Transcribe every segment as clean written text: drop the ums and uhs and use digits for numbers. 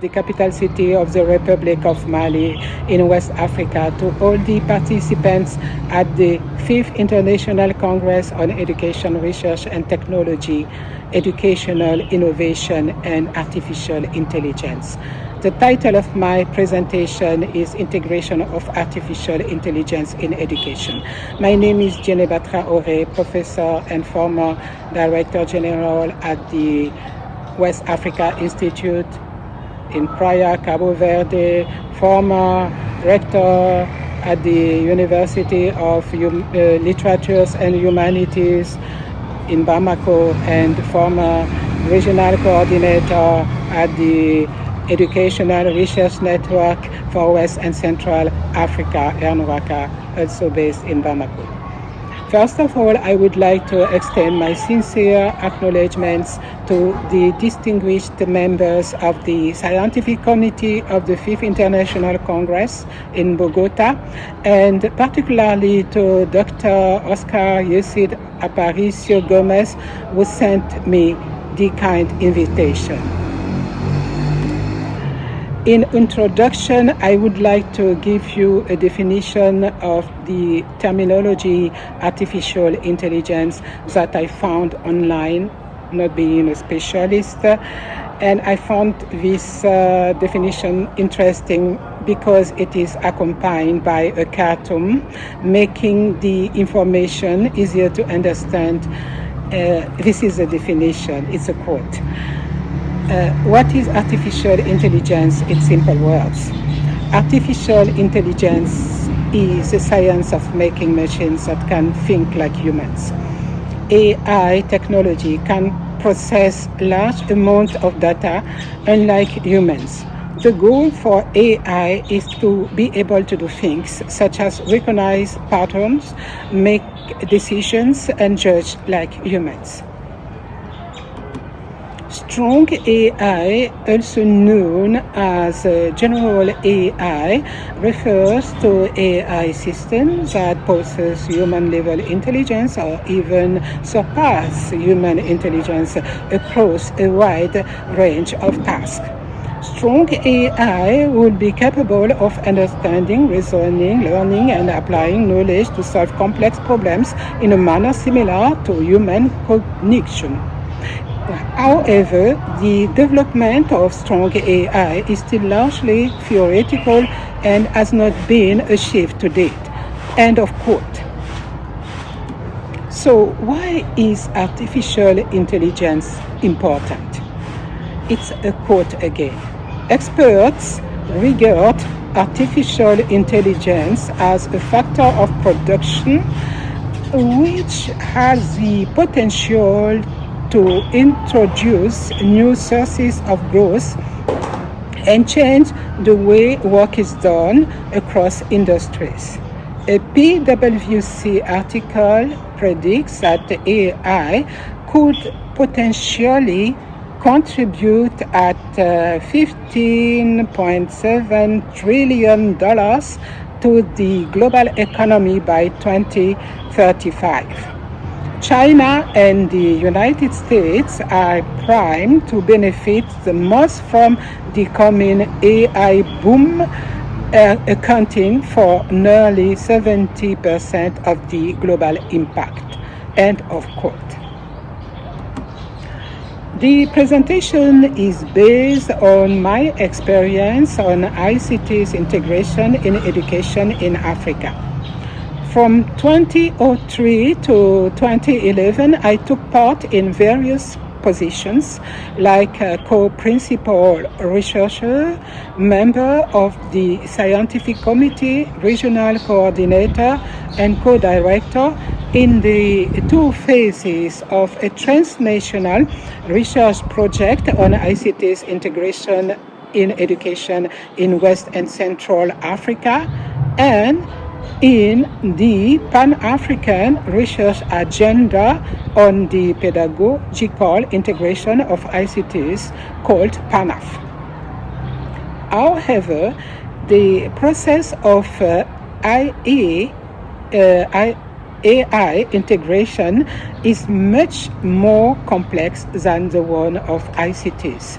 the capital city of the Republic of Mali in West Africa, to all the participants at the 5th International Congress on Education, Research and Technology, Educational Innovation and Artificial Intelligence. The title of my presentation is Integration of Artificial Intelligence in Education. My name is T Dje, professor and former Director General at the West Africa Institute in Praia, Cabo Verde, former rector at the University of Literatures and Humanities in Bamako, and former regional coordinator at the Educational Research Network for West and Central Africa, ERNWACA, also based in Bamako. First of all, I would like to extend my sincere acknowledgements to the distinguished members of the Scientific Committee of the 5th International Congress in Bogota, and particularly to Dr. Oscar Yesid Aparicio Gomez, who sent me the kind invitation. In introduction, I would like to give you a definition of the terminology artificial intelligence that I found online, not being a specialist. And I found this definition interesting because it is accompanied by a cartoon, making the information easier to understand. This is a definition, it's a quote. What is artificial intelligence in simple words? Artificial intelligence is the science of making machines that can think like humans. AI technology can process large amounts of data unlike humans. The goal for AI is to be able to do things such as recognize patterns, make decisions, and judge like humans. Strong AI, also known as general AI, refers to AI systems that possess human-level intelligence or even surpass human intelligence across a wide range of tasks. Strong AI would be capable of understanding, reasoning, learning, and applying knowledge to solve complex problems in a manner similar to human cognition. However, the development of strong AI is still largely theoretical and has not been achieved to date. End of quote. So why is artificial intelligence important? It's a quote again. Experts regard artificial intelligence as a factor of production which has the potential to introduce new sources of growth and change the way work is done across industries. A PwC article predicts that AI could potentially contribute at $15.7 trillion to the global economy by 2035. China and the United States are primed to benefit the most from the coming AI boom, accounting for nearly 70% of the global impact. End of quote. The presentation is based on my experience on ICT's integration in education in Africa. From 2003 to 2011, I took part in various positions like co-principal researcher, member of the scientific committee, regional coordinator, and co-director in the two phases of a transnational research project on ICT's integration in education in West and Central Africa, and in the Pan-African research agenda on the pedagogical integration of ICTs called PANAF. However, the process of AI integration is much more complex than the one of ICTs.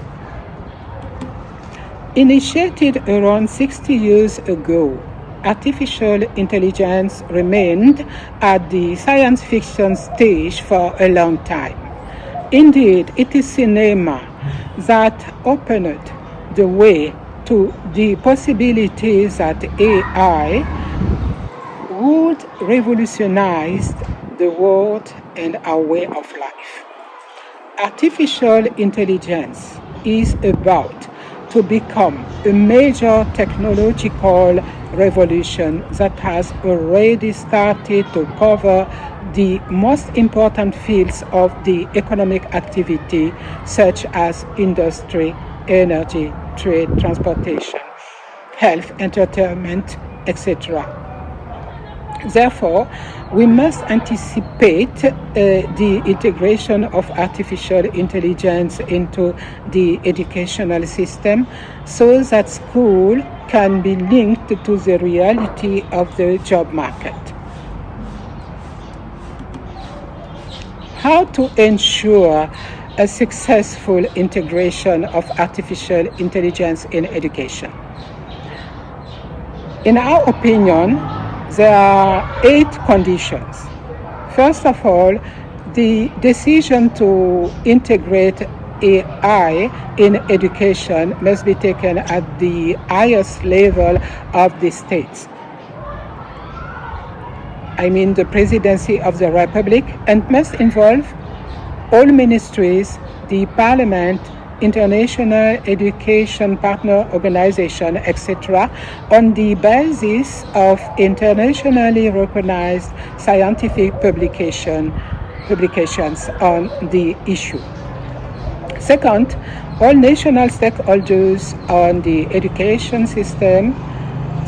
Initiated around 60 years ago, artificial intelligence remained at the science fiction stage for a long time. Indeed, it is cinema that opened the way to the possibility that AI would revolutionize the world and our way of life. Artificial intelligence is about to become a major technological revolution that has already started to cover the most important fields of the economic activity, such as industry, energy, trade, transportation, health, entertainment, etc. Therefore, we must anticipate the integration of artificial intelligence into the educational system so that school can be linked to the reality of the job market. How to ensure a successful integration of artificial intelligence in education? In our opinion, there are 8 conditions. First of all, the decision to integrate AI in education must be taken at the highest level of the states. I mean the Presidency of the Republic, and must involve all ministries, the Parliament, international education partner organization, etc., on the basis of internationally recognized scientific publications on the issue. Second, all national stakeholders on the education system,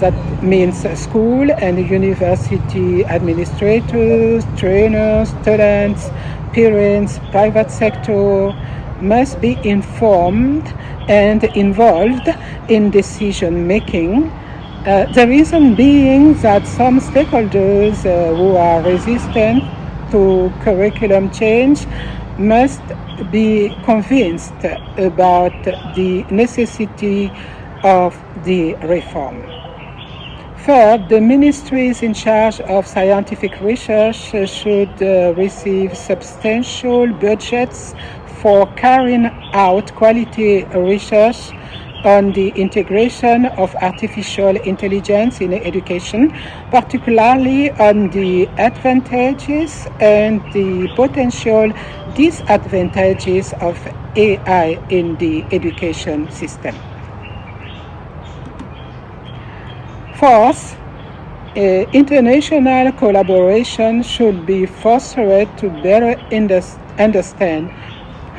that means school and university administrators, trainers, students, parents, private sector, must be informed and involved in decision making. The reason being that some stakeholders who are resistant to curriculum change must be convinced about the necessity of the reform. Third, the ministries in charge of scientific research should receive substantial budgets for carrying out quality research on the integration of artificial intelligence in education, particularly on the advantages and the potential disadvantages of AI in the education system. Fourth, international collaboration should be fostered to better understand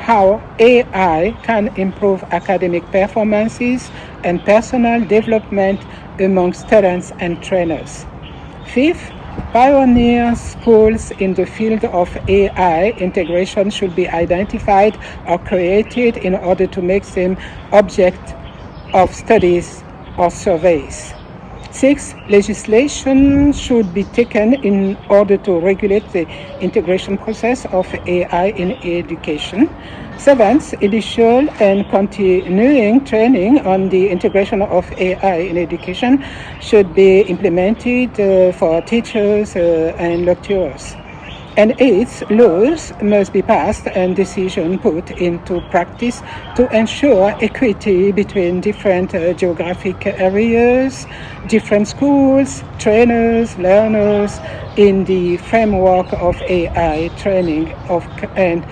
how AI can improve academic performances and personal development among students and trainers. Fifth, pioneer schools in the field of AI integration should be identified or created in order to make them object of studies or surveys. Six, legislation should be taken in order to regulate the integration process of AI in education. Seventh, initial and continuing training on the integration of AI in education should be implemented for teachers and lecturers. And eighth, laws must be passed and decisions put into practice to ensure equity between different geographic areas, different schools, trainers, learners in the framework of AI training and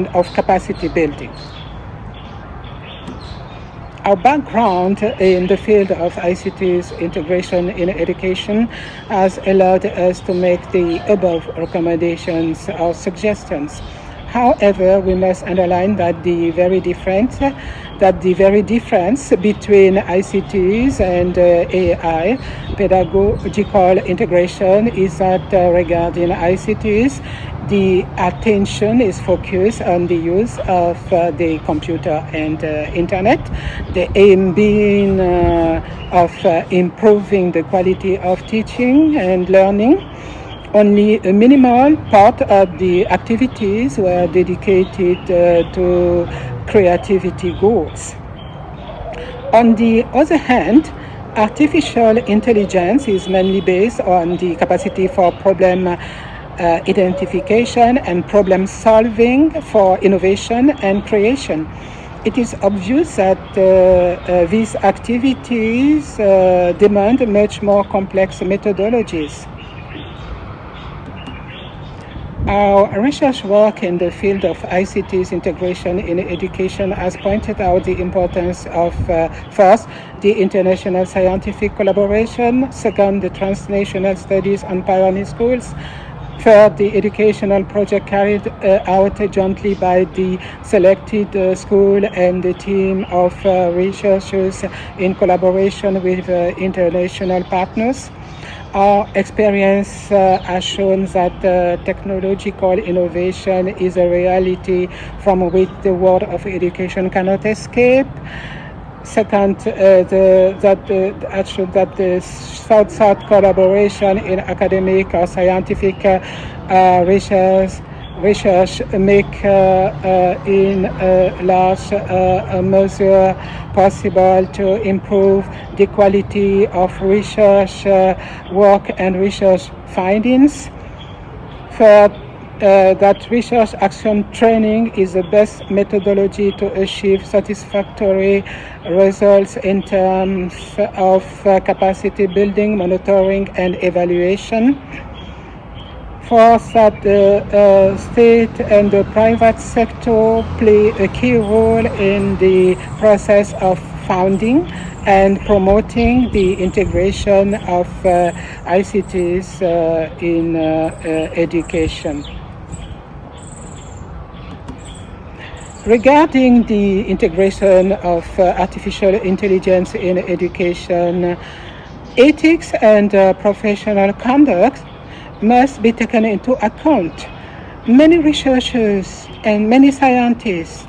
of capacity building. Our background in the field of ICT's integration in education has allowed us to make the above recommendations or suggestions. However, we must underline that the very difference between ICTs and AI pedagogical integration is that regarding ICTs, the attention is focused on the use of the computer and internet, the aim being of improving the quality of teaching and learning. Only a minimal part of the activities were dedicated to creativity goals. On the other hand, artificial intelligence is mainly based on the capacity for problem identification and problem solving for innovation and creation. It is obvious that these activities demand much more complex methodologies. Our research work in the field of ICT's integration in education has pointed out the importance of, first, the international scientific collaboration, second, the transnational studies on pioneer schools, third, the educational project carried out jointly by the selected school and the team of researchers in collaboration with international partners. Our experience has shown that technological innovation is a reality from which the world of education cannot escape. Second, that showed that the South-South collaboration in academic or scientific research make in a large measure possible to improve the quality of research work and research findings. Third, that research action training is the best methodology to achieve satisfactory results in terms of capacity building, monitoring, and evaluation. Fourth, that the state and the private sector play a key role in the process of founding and promoting the integration of ICTs in education. Regarding the integration of artificial intelligence in education, ethics and professional conduct must be taken into account. Many researchers and many scientists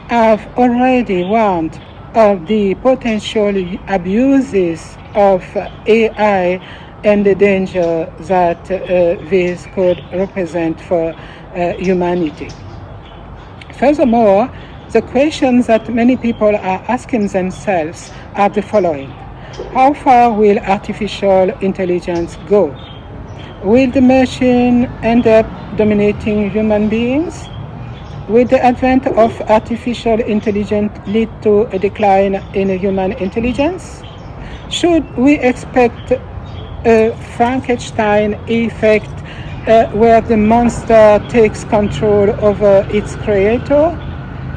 have already warned of the potential abuses of AI and the danger that this could represent for humanity. Furthermore, the questions that many people are asking themselves are the following. How far will artificial intelligence go? Will the machine end up dominating human beings? Will the advent of artificial intelligence lead to a decline in human intelligence? Should we expect a Frankenstein effect where the monster takes control over its creator?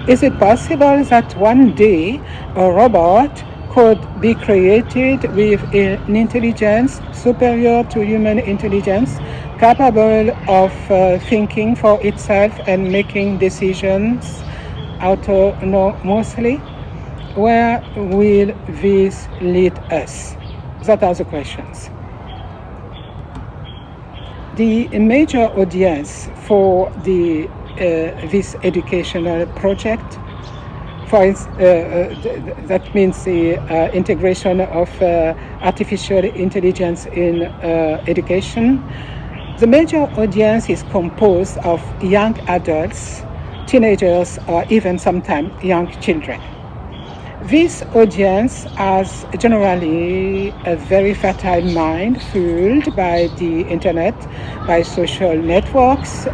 Is it possible that one day a robot could be created with an intelligence superior to human intelligence, capable of thinking for itself and making decisions autonomously? Where will this lead us? That are the questions. The major audience for this educational project, that means the integration of artificial intelligence in education. The major audience is composed of young adults, teenagers, or even sometimes young children. This audience has generally a very fertile mind fueled by the internet, by social networks,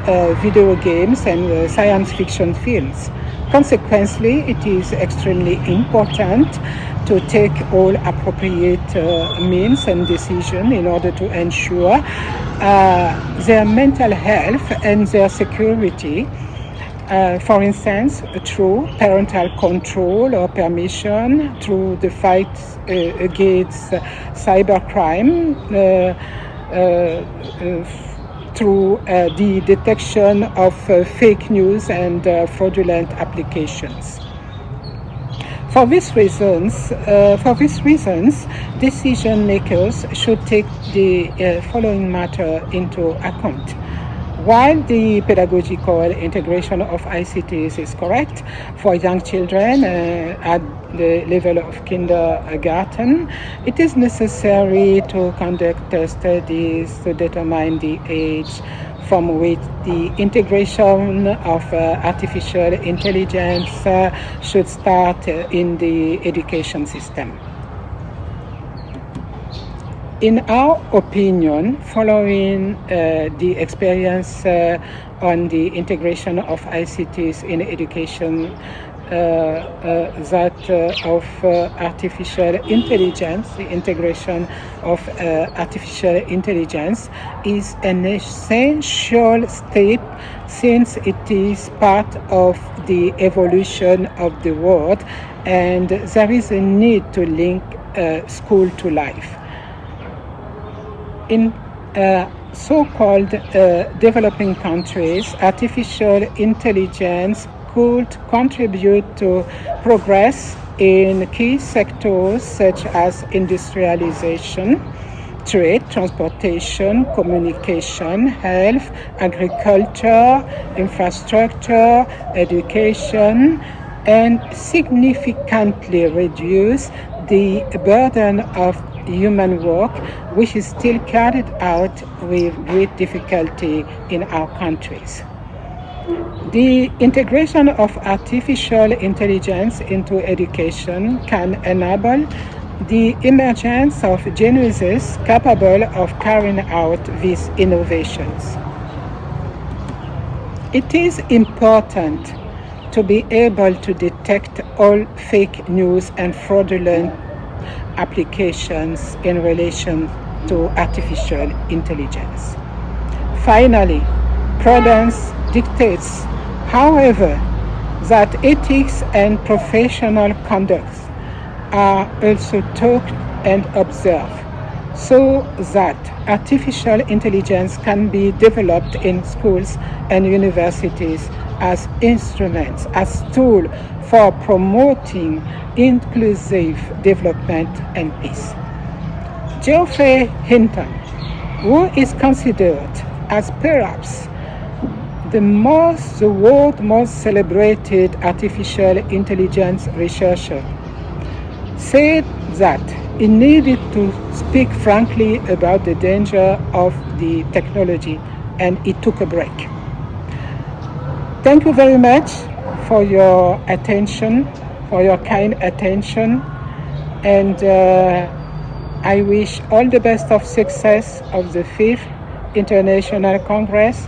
video games, and science fiction films. Consequently, it is extremely important to take all appropriate means and decisions in order to ensure their mental health and their security. For instance, through parental control or permission, through the fight against cybercrime, through the detection of fake news and fraudulent applications. For these reasons, decision makers should take the following matter into account. While the pedagogical integration of ICTs is correct for young children at the level of kindergarten, it is necessary to conduct studies to determine the age from which the integration of artificial intelligence should start in the education system. In our opinion, following the experience on the integration of ICTs in education, of artificial intelligence, the integration of artificial intelligence is an essential step since it is part of the evolution of the world, and there is a need to link school to life. In so-called developing countries, artificial intelligence could contribute to progress in key sectors such as industrialization, trade, transportation, communication, health, agriculture, infrastructure, education, and significantly reduce the burden of human work, which is still carried out with great difficulty in our countries. The integration of artificial intelligence into education can enable the emergence of geniuses capable of carrying out these innovations. It is important to be able to detect all fake news and fraudulent applications in relation to artificial intelligence. Finally, prudence dictates, however, that ethics and professional conduct are also taught and observed so that artificial intelligence can be developed in schools and universities as instruments, as tools for promoting inclusive development and peace. Geoffrey Hinton, who is considered as perhaps the world's most celebrated artificial intelligence researcher, said that he needed to speak frankly about the danger of the technology, and he took a break. Thank you very much for your attention, for your kind attention, and I wish all the best of success of the 5th International Congress.